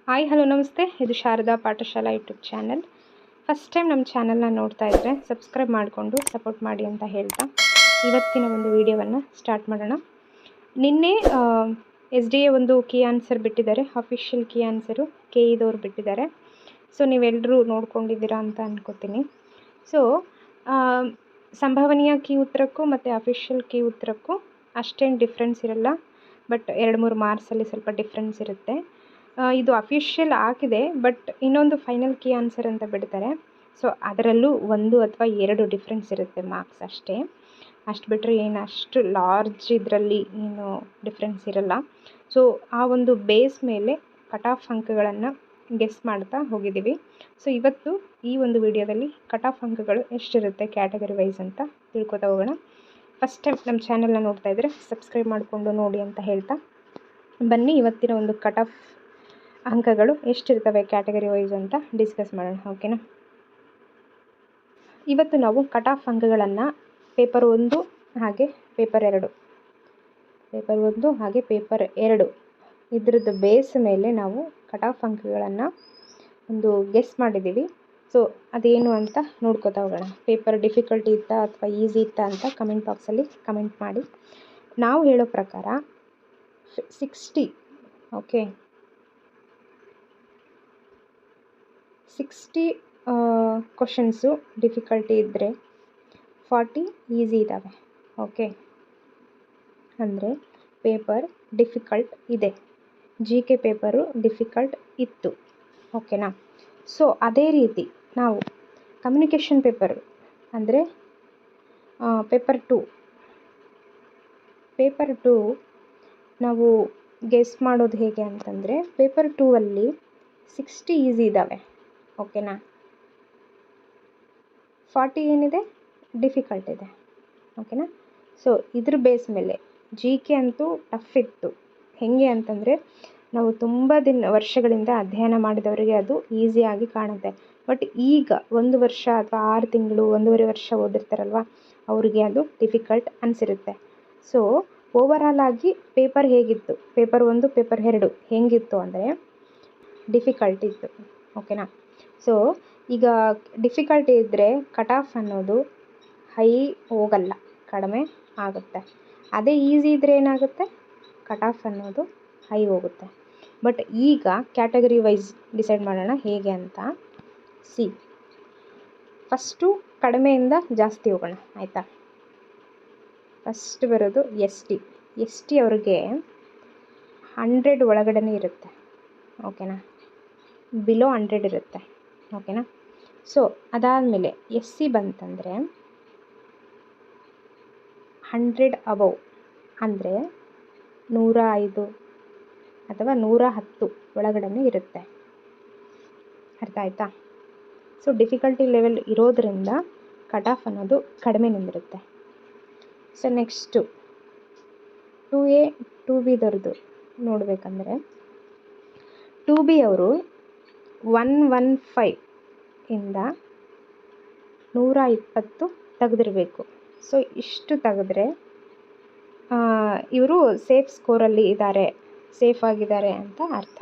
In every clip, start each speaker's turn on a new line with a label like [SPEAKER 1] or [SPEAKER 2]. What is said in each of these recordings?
[SPEAKER 1] Hi hello ನಮಸ್ತೆ. ಇದು Sharada Pathashala YouTube channel. First time ನಮ್ಮ ಚಾನಲ್ನ ನೋಡ್ತಾ ಇದ್ದರೆ ಸಬ್ಸ್ಕ್ರೈಬ್ ಮಾಡಿಕೊಂಡು ಸಪೋರ್ಟ್ ಮಾಡಿ ಅಂತ ಹೇಳ್ತಾ ಇವತ್ತಿನ ಒಂದು ವಿಡಿಯೋವನ್ನು ಸ್ಟಾರ್ಟ್ ಮಾಡೋಣ. ನಿನ್ನೆ SDA ಒಂದು ಕೀ ಆನ್ಸರ್ ಬಿಟ್ಟಿದ್ದಾರೆ, ಅಫಿಷಿಯಲ್ ಕೀ ಆನ್ಸರು KE ಬಿಟ್ಟಿದ್ದಾರೆ. ಸೊ ನೀವೆಲ್ಲರೂ ನೋಡ್ಕೊಂಡಿದ್ದೀರಾ ಅಂತ ಅನ್ಕೋತೀನಿ. ಸೊ ಸಂಭವನೀಯ ಕೀ ಉತ್ತರಕ್ಕೂ ಮತ್ತು ಅಫಿಷಿಯಲ್ ಕೀ ಉತ್ತರಕ್ಕೂ ಅಷ್ಟೇನು ಡಿಫ್ರೆನ್ಸ್ ಇರಲ್ಲ, ಬಟ್ 2-3 ಮಾರ್ಕ್ಸಲ್ಲಿ ಸ್ವಲ್ಪ ಡಿಫ್ರೆನ್ಸ್ ಇರುತ್ತೆ. ಇದು ಅಫಿಷಿಯಲ್ ಆಗಿದೆ, ಬಟ್ ಇನ್ನೊಂದು ಫೈನಲ್ ಕೀ ಆನ್ಸರ್ ಅಂತ ಬಿಡ್ತಾರೆ. ಸೊ ಅದರಲ್ಲೂ 1 ಅಥವಾ 2 ಡಿಫ್ರೆನ್ಸ್ ಇರುತ್ತೆ ಮಾರ್ಕ್ಸ್ ಅಷ್ಟೇ. ಅಷ್ಟು ಬಿಟ್ಟರೆ ಏನು ಅಷ್ಟು ಲಾರ್ಜ್ ಇದರಲ್ಲಿ ಏನು ಡಿಫ್ರೆನ್ಸ್ ಇರಲ್ಲ. ಸೊ ಆ ಒಂದು ಬೇಸ್ ಮೇಲೆ ಕಟ್ ಆಫ್ ಅಂಕಗಳನ್ನು ಗೆಸ್ ಮಾಡ್ತಾ ಹೋಗಿದ್ದೀವಿ. ಸೊ ಇವತ್ತು ಈ ಒಂದು ವಿಡಿಯೋದಲ್ಲಿ ಕಟ್ ಆಫ್ ಅಂಕಗಳು ಎಷ್ಟಿರುತ್ತೆ ಕ್ಯಾಟಗರಿ ವೈಸ್ ಅಂತ ತಿಳ್ಕೊತಾ ಹೋಗೋಣ. ಫಸ್ಟ್ ಟೈಮ್ ನಮ್ಮ ಚಾನಲ್ನ ನೋಡ್ತಾ ಇದ್ದರೆ ಸಬ್ಸ್ಕ್ರೈಬ್ ಮಾಡಿಕೊಂಡು ನೋಡಿ ಅಂತ ಹೇಳ್ತಾ ಬನ್ನಿ ಇವತ್ತಿನ ಒಂದು ಕಟ್ ಆಫ್ ಅಂಕಗಳು ಎಷ್ಟಿರ್ತವೆ ಕ್ಯಾಟಗರಿ ವೈಸ್ ಅಂತ ಡಿಸ್ಕಸ್ ಮಾಡೋಣ. ಓಕೆನಾ. ಇವತ್ತು ನಾವು ಕಟ್ ಆಫ್ ಅಂಕಗಳನ್ನು ಪೇಪರ್ 1 ಹಾಗೆ ಪೇಪರ್ 1 ಹಾಗೆ ಪೇಪರ್ 2 ಇದ್ರದ್ದು ಬೇಸ್ ಮೇಲೆ ನಾವು ಕಟ್ ಆಫ್ ಅಂಕಗಳನ್ನು ಒಂದು ಗೆಸ್ ಮಾಡಿದ್ದೀವಿ. ಸೊ ಅದೇನು ಅಂತ ನೋಡ್ಕೋತಾ ಹೋಗೋಣ. ಪೇಪರ್ ಡಿಫಿಕಲ್ಟಿ ಇತ್ತಾ ಅಥವಾ ಈಸಿ ಇತ್ತಾ ಅಂತ ಕಮೆಂಟ್ ಬಾಕ್ಸಲ್ಲಿ ಕಮೆಂಟ್ ಮಾಡಿ. ನಾವು ಹೇಳೋ ಪ್ರಕಾರ 60 ಓಕೆ 60 ಕ್ವಶನ್ಸು ಡಿಫಿಕಲ್ಟಿ ಇದ್ದರೆ 40 ಈಸಿ ಇದ್ದಾವೆ. ಓಕೆ, ಅಂದರೆ ಪೇಪರ್ ಡಿಫಿಕಲ್ಟ್ ಇದೆ, GK ಪೇಪರು ಡಿಫಿಕಲ್ಟ್ ಇತ್ತು. ಓಕೆನಾ. ಸೊ ಅದೇ ರೀತಿ ನಾವು ಕಮ್ಯುನಿಕೇಷನ್ ಪೇಪರ್ ಅಂದರೆ ಪೇಪರ್ 2 ನಾವು ಗೆಸ್ ಮಾಡೋದು ಹೇಗೆ ಅಂತಂದರೆ ಪೇಪರ್ 2ಅಲ್ಲಿ 60 ಈಸಿ ಇದ್ದಾವೆ. ಓಕೆನಾ. 40 ಏನಿದೆ ಡಿಫಿಕಲ್ಟ್ ಇದೆ. ಓಕೆನಾ. ಸೊ ಇದ್ರ ಬೇಸ್ ಮೇಲೆ GK ಅಂತೂ ಟಫ್ ಇತ್ತು. ಹೇಗೆ ಅಂತಂದರೆ ನಾವು ತುಂಬ ವರ್ಷಗಳಿಂದ ಅಧ್ಯಯನ ಮಾಡಿದವರಿಗೆ ಅದು ಈಸಿಯಾಗಿ ಕಾಣುತ್ತೆ. ಬಟ್ ಈಗ 1 ವರ್ಷ ಅಥವಾ 6 ತಿಂಗಳು 1.5 ವರ್ಷ ಓದಿರ್ತಾರಲ್ವ, ಅವ್ರಿಗೆ ಅದು ಡಿಫಿಕಲ್ಟ್ ಅನಿಸಿರುತ್ತೆ. ಸೊ ಓವರಾಲ್ ಆಗಿ ಪೇಪರ್ ಹೇಗಿತ್ತು, ಪೇಪರ್ 1 ಪೇಪರ್ 2 ಹೇಗಿತ್ತು ಅಂದರೆ ಡಿಫಿಕಲ್ಟ್ ಇತ್ತು. ಓಕೆನಾ. ಸೊ ಈಗ ಡಿಫಿಕಲ್ಟಿ ಇದ್ದರೆ ಕಟ್ ಆಫ್ ಅನ್ನೋದು ಹೈ ಹೋಗಲ್ಲ, ಕಡಿಮೆ ಆಗುತ್ತೆ. ಅದೇ ಈಸಿ ಇದ್ದರೆ ಏನಾಗುತ್ತೆ, ಕಟ್ ಆಫ್ ಅನ್ನೋದು ಹೈ ಹೋಗುತ್ತೆ. ಬಟ್ ಈಗ ಕ್ಯಾಟಗರಿ ವೈಸ್ ಡಿಸೈಡ್ ಮಾಡೋಣ ಹೇಗೆ ಅಂತ. ಫಸ್ಟು ಕಡಿಮೆಯಿಂದ ಜಾಸ್ತಿ ಹೋಗೋಣ ಆಯಿತಾ. ಫಸ್ಟ್ ಬರೋದು ST ಅವ್ರಿಗೆ 100 ಒಳಗಡೆ ಇರುತ್ತೆ. ಓಕೆನಾ. ಬಿಲೋ 100 ಇರುತ್ತೆ. ಓಕೆನಾ. ಸೊ ಅದಾದಮೇಲೆ SC ಬಂತಂದರೆ 100 ಅಬೌವ್ ಅಂದರೆ 105 ಅಥವಾ 110 ಒಳಗಡೆ ಇರುತ್ತೆ. ಅರ್ಥ ಆಯ್ತಾ. ಸೊ ಡಿಫಿಕಲ್ಟಿ ಲೆವೆಲ್ ಇರೋದರಿಂದ ಕಟ್ ಆಫ್ ಅನ್ನೋದು ಕಡಿಮೆ ನಿಂದಿರುತ್ತೆ. ಸೊ ನೆಕ್ಸ್ಟು 2A 2Bದವ್ರದ್ದು ನೋಡಬೇಕಂದ್ರೆ 2B ಅವರು 115 ಇಂದ 120 ತೆಗೆದಿರಬೇಕು. ಸೊ ಇಷ್ಟು ತೆಗೆದ್ರೆ ಇವರು ಸೇಫ್ ಸ್ಕೋರಲ್ಲಿ ಇದ್ದಾರೆ, ಸೇಫ್ ಆಗಿದ್ದಾರೆ ಅಂತ ಅರ್ಥ.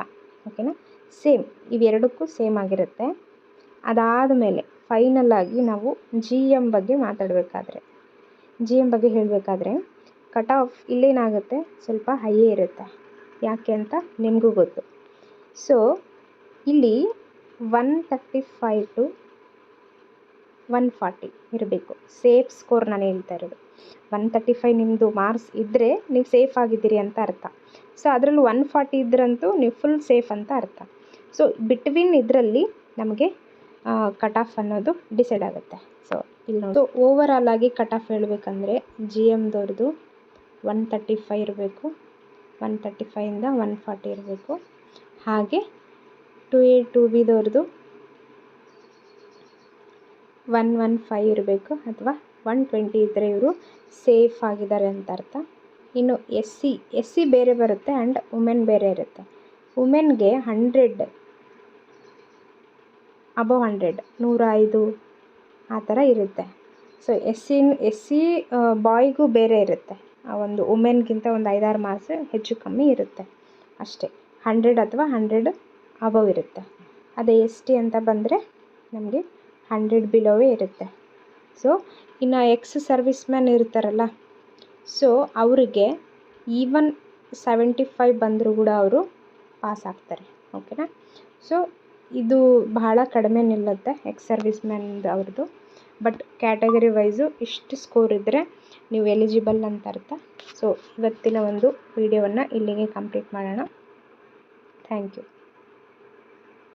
[SPEAKER 1] ಓಕೆನಾ. ಸೇಮ್ ಇವೆರಡಕ್ಕೂ ಸೇಮ್ ಆಗಿರುತ್ತೆ. ಅದಾದಮೇಲೆ ಫೈನಲ್ ಆಗಿ ನಾವು GM ಬಗ್ಗೆ ಹೇಳಬೇಕಾದ್ರೆ ಕಟ್ ಆಫ್ ಇಲ್ಲೇನಾಗುತ್ತೆ, ಸ್ವಲ್ಪ ಹೈಯೇ ಇರುತ್ತೆ. ಯಾಕೆ ಅಂತ ನಿಮಗೂ ಗೊತ್ತು. ಸೊ ಇಲ್ಲಿ 135 to 140 ಇರಬೇಕು ಸೇಫ್ ಸ್ಕೋರ್. ನಾನು ಹೇಳ್ತಾ ಇರೋದು 135 ನಿಮ್ಮದು ಮಾರ್ಕ್ಸ್ ಇದ್ದರೆ ನೀವು ಸೇಫ್ ಆಗಿದ್ದೀರಿ ಅಂತ ಅರ್ಥ. ಸೊ ಅದರಲ್ಲೂ 140 ಇದ್ರಂತೂ ನೀವು ಫುಲ್ ಸೇಫ್ ಅಂತ ಅರ್ಥ. ಸೊ ಬಿಟ್ವೀನ್ ಇದರಲ್ಲಿ ನಮಗೆ ಕಟ್ ಆಫ್ ಅನ್ನೋದು ಡಿಸೈಡ್ ಆಗುತ್ತೆ. ಸೊ ಇಲ್ಲಿ ನೋಡಿ, ಓವರಾಲ್ ಆಗಿ ಕಟ್ ಆಫ್ ಹೇಳಬೇಕಂದ್ರೆ GMದವ್ರದ್ದು 135 ಇರಬೇಕು, 135 ಇಂದ 140 ಇರಬೇಕು. ಹಾಗೆ 2A 2Bದವ್ರದ್ದು 115 ಇರಬೇಕು ಅಥವಾ 120 ಇದ್ದರೆ ಇವರು ಸೇಫ್ ಆಗಿದ್ದಾರೆ ಅಂತ ಅರ್ಥ. ಇನ್ನು SC ಬೇರೆ ಬರುತ್ತೆ ಆ್ಯಂಡ್ ವುಮೆನ್ ಬೇರೆ ಇರುತ್ತೆ. ವುಮೆನ್ಗೆ 100 ಅಬವ್ 100 105 ಆ ಥರ ಇರುತ್ತೆ. ಸೊ SC ಬಾಯ್ಗೂ ಬೇರೆ ಇರುತ್ತೆ. ಒಂದು ವುಮೆನ್ಗಿಂತ ಒಂದು 5-6 ಮಾರ್ಕ್ಸ್ ಹೆಚ್ಚು ಕಮ್ಮಿ ಇರುತ್ತೆ ಅಷ್ಟೇ. 100 ಅಥವಾ 100 ಅಬವ್ ಇರುತ್ತೆ. ಅದೇ ST ಅಂತ ಬಂದರೆ ನಮಗೆ 100 ಬಿಲೋವೇ ಇರುತ್ತೆ. ಸೊ ಇನ್ನು ಎಕ್ಸ್ ಸರ್ವಿಸ್ ಮ್ಯಾನ್ ಇರ್ತಾರಲ್ಲ, ಸೊ ಅವರಿಗೆ ಈವನ್ 75 ಬಂದರೂ ಕೂಡ ಅವರು ಪಾಸ್ ಆಗ್ತಾರೆ. ಓಕೆನಾ. ಸೊ ಇದು ಬಹಳ ಕಡಿಮೆ ನಿಲ್ಲುತ್ತೆ ಎಕ್ಸ್ ಸರ್ವಿಸ್ ಮ್ಯಾನ್ದು ಅವ್ರದ್ದು. ಬಟ್ ಕ್ಯಾಟಗರಿ ವೈಸು ಇಷ್ಟು ಸ್ಕೋರ್ ಇದ್ದರೆ ನೀವು ಎಲಿಜಿಬಲ್ ಅಂತ ಅರ್ಥ. ಸೊ ಇವತ್ತಿನ ಒಂದು ವಿಡಿಯೋವನ್ನು ಇಲ್ಲಿಗೆ ಕಂಪ್ಲೀಟ್ ಮಾಡೋಣ. Thank you.